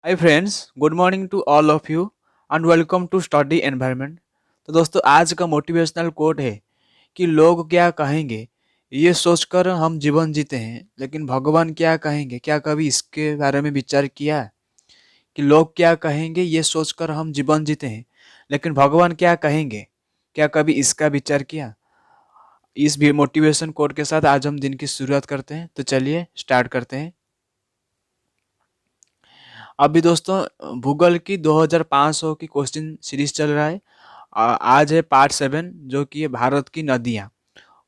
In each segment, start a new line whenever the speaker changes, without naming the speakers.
Hi friends, good morning to all of you and welcome to study environment. तो दोस्तों, आज का motivational quote है कि लोग क्या कहेंगे ये सोचकर हम जीवन जीते हैं, लेकिन भगवान क्या कहेंगे, क्या कभी इसके बारे में विचार किया है? कि लोग क्या कहेंगे ये सोचकर हम जीवन जीते हैं, लेकिन भगवान क्या कहेंगे, क्या कभी इसका विचार किया? इस भी मोटिवेशन कोट के साथ आज हम दिन की शुरुआत करते हैं, तो चलिए स्टार्ट करते हैं। अभी दोस्तों, भूगोल की 2500 की क्वेश्चन सीरीज चल रहा है। आज है पार्ट 7, जो कि है भारत की नदियाँ।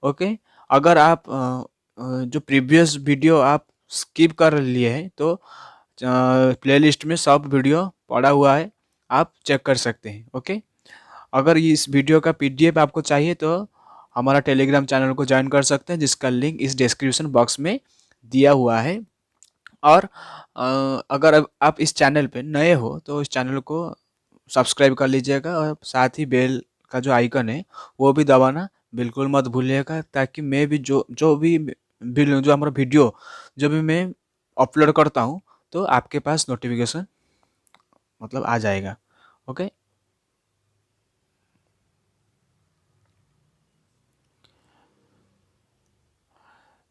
ओके, अगर आप जो प्रीवियस वीडियो आप स्किप कर लिए हैं, तो प्लेलिस्ट में सब वीडियो पड़ा हुआ है, आप चेक कर सकते हैं। ओके, अगर इस वीडियो का पीडीएफ आपको चाहिए तो हमारा टेलीग्राम चैनल को ज्वाइन कर सकते हैं, जिसका लिंक इस डिस्क्रिप्शन बॉक्स में दिया हुआ है। और अगर आप इस चैनल पे नए हो तो इस चैनल को सब्सक्राइब कर लीजिएगा, और साथ ही बेल का जो आइकन है वो भी दबाना बिल्कुल मत भूलिएगा, ताकि मैं भी जो भी जो हमारा वीडियो जो भी मैं अपलोड करता हूँ, तो आपके पास नोटिफिकेशन मतलब आ जाएगा। ओके,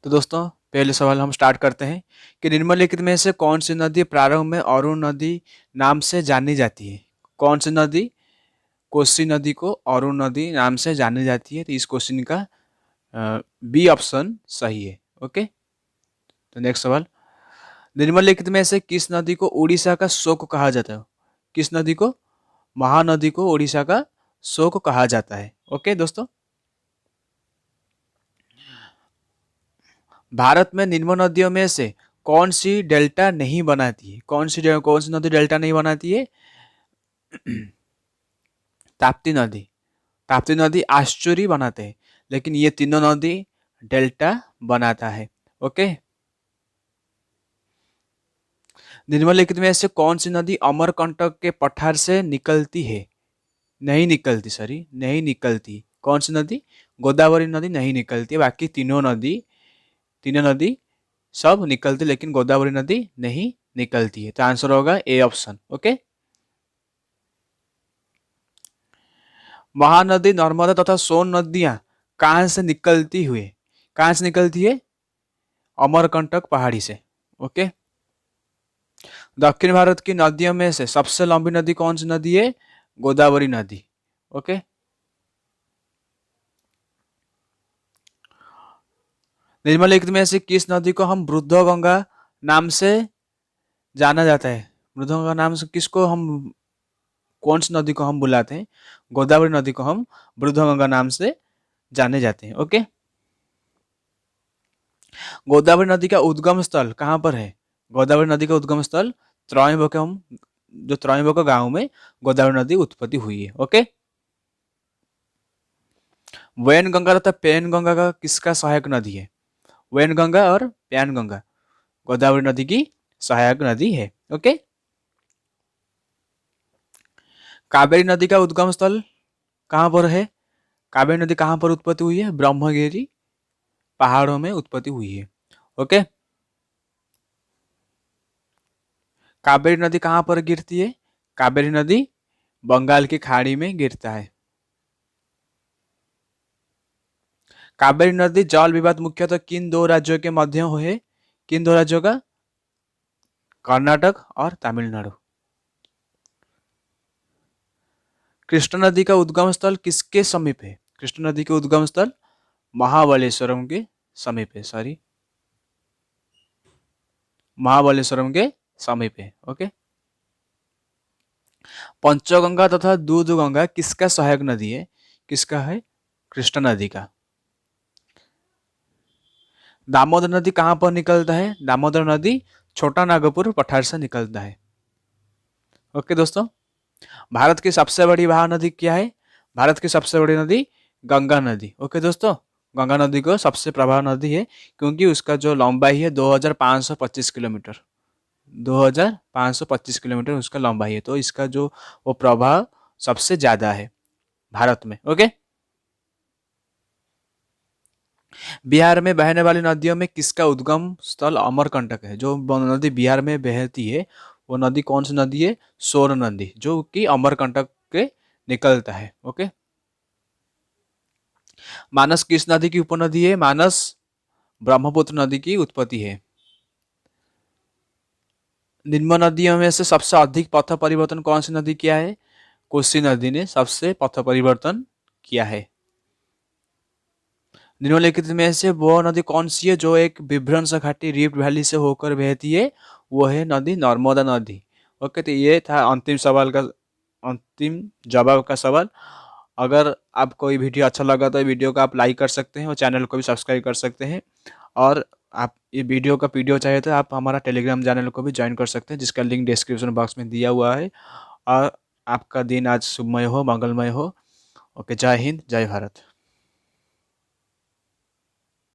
तो दोस्तों, पहले सवाल हम स्टार्ट करते हैं कि निम्नलिखित में से कौन सी नदी प्रारंभ में अरुण नदी नाम से जानी जाती है? कौन सी नदी कोसी नदी को अरुण नदी नाम से जानी जाती है? तो इस क्वेश्चन का बी ऑप्शन सही है। ओके, तो नेक्स्ट सवाल, निम्नलिखित में से किस नदी को उड़ीसा का शोक कहा जाता है? किस नदी को? महानदी को उड़ीसा का शोक कहा जाता है। ओके दोस्तों, भारत में निम्न नदियों में से कौन सी डेल्टा नहीं बनाती है? कौन सी नदी डेल्टा नहीं बनाती है? ताप्ती नदी। ताप्ती नदी आश्चर्य बनाते हैं, लेकिन ये तीनों नदी डेल्टा बनाता है। ओके, निम्नलिखित में से कौन सी नदी अमरकंटक के पठार से निकलती है? नहीं निकलती, सॉरी, नहीं निकलती। कौन सी नदी? गोदावरी नदी नहीं निकलती, बाकी तीनों नदी सब निकलती, लेकिन गोदावरी नदी नहीं निकलती है। तो आंसर होगा A option. Okay, Mahanadi, Narmada तथा सोन नदियां कहां से निकलती हुए कहां से निकलती है? अमरकंटक पहाड़ी से। ओके, दक्षिण भारत की नदियों में से सबसे लंबी नदी कौन सी नदी है? गोदावरी नदी। ओके, निम्नलिखित में से किस नदी को हम बुद्धगंगा नाम से जाना जाता है? बुद्धगंगा नाम से किसको हम, कौन सी नदी को हम बुलाते हैं? गोदावरी नदी को हम बुद्धगंगा नाम से जाने जाते हैं। ओके, गोदावरी नदी का उद्गम स्थल कहाँ पर है? गोदावरी नदी का उद्गम स्थल त्रयंबकम, जो त्रयंबक गांव में गोदावरी नदी उत्पत्ति हुई है। ओके, वैन गंगा तथा पैन गंगा का किसका सहायक नदी है? वैन गंगा और पैन गंगा गोदावरी नदी की सहायक नदी है। ओके, कावेरी नदी का उद्गम स्थल कहाँ पर है? कावेरी नदी कहाँ पर उत्पत्ति हुई है? ब्रह्मगिरी पहाड़ों में उत्पत्ति हुई है। ओके, कावेरी नदी कहाँ पर गिरती है? कावेरी नदी बंगाल की खाड़ी में गिरता है। कावेरी नदी जल विवाद मुख्यतः किन दो राज्यों के मध्य है? किन दो राज्यों का? कर्नाटक और तमिलनाडु। कृष्णा नदी का उद्गम स्थल किसके समीप है? कृष्णा नदी के उद्गम स्थल महाबलेश्वरम के समीप है, सॉरी, महाबलेश्वरम के समीप है। ओके, पंचगंगा तथा दूधगंगा किसका सहायक नदी है? किसका है? कृष्णा नदी का। दामोदर नदी कहां पर निकलता है? दामोदर नदी छोटा नागपुर पठार से निकलता है। ओके दोस्तों, भारत की सबसे बड़ी महानदी क्या है? भारत की सबसे बड़ी नदी गंगा नदी। ओके दोस्तों, गंगा नदी को सबसे प्रभाव नदी है, क्योंकि उसका जो लंबाई है 2525 किलोमीटर, 2525 किलोमीटर उसका लंबाई है, तो इसका जो वो प्रभाव सबसे ज्यादा है भारत में। ओके, बिहार में बहने वाली नदियों में किसका उद्गम स्थल अमरकंटक है? जो नदी बिहार में बहती है वो नदी कौन सी नदी है? सोन नदी, जो कि अमरकंटक के निकलता है। ओके, मानस किस नदी की उपनदी है? मानस ब्रह्मपुत्र नदी की उत्पत्ति है। निम्न नदियों में से सबसे अधिक पथ परिवर्तन कौन सी नदी किया है? कोसी नदी ने सबसे पथ परिवर्तन किया है। निम्नलिखित में से वो नदी कौन सी है जो एक विभ्रंश घाटी रिफ्ट वैली से होकर बहती है? वो है नदी नर्मदा नदी। ओके, तो ये था अंतिम सवाल का अंतिम जवाब का सवाल। अगर आपको ये वीडियो अच्छा लगा तो वीडियो को आप लाइक कर सकते हैं और चैनल को भी सब्सक्राइब कर सकते हैं। और आप ये वीडियो का पीडीएफ चाहिए तो आप हमारा टेलीग्राम चैनल को भी ज्वाइन कर सकते हैं, जिसका लिंक डिस्क्रिप्शन बॉक्स में दिया हुआ है। और आपका दिन आज शुभमय हो, मंगलमय हो। ओके, जय हिंद, जय भारत।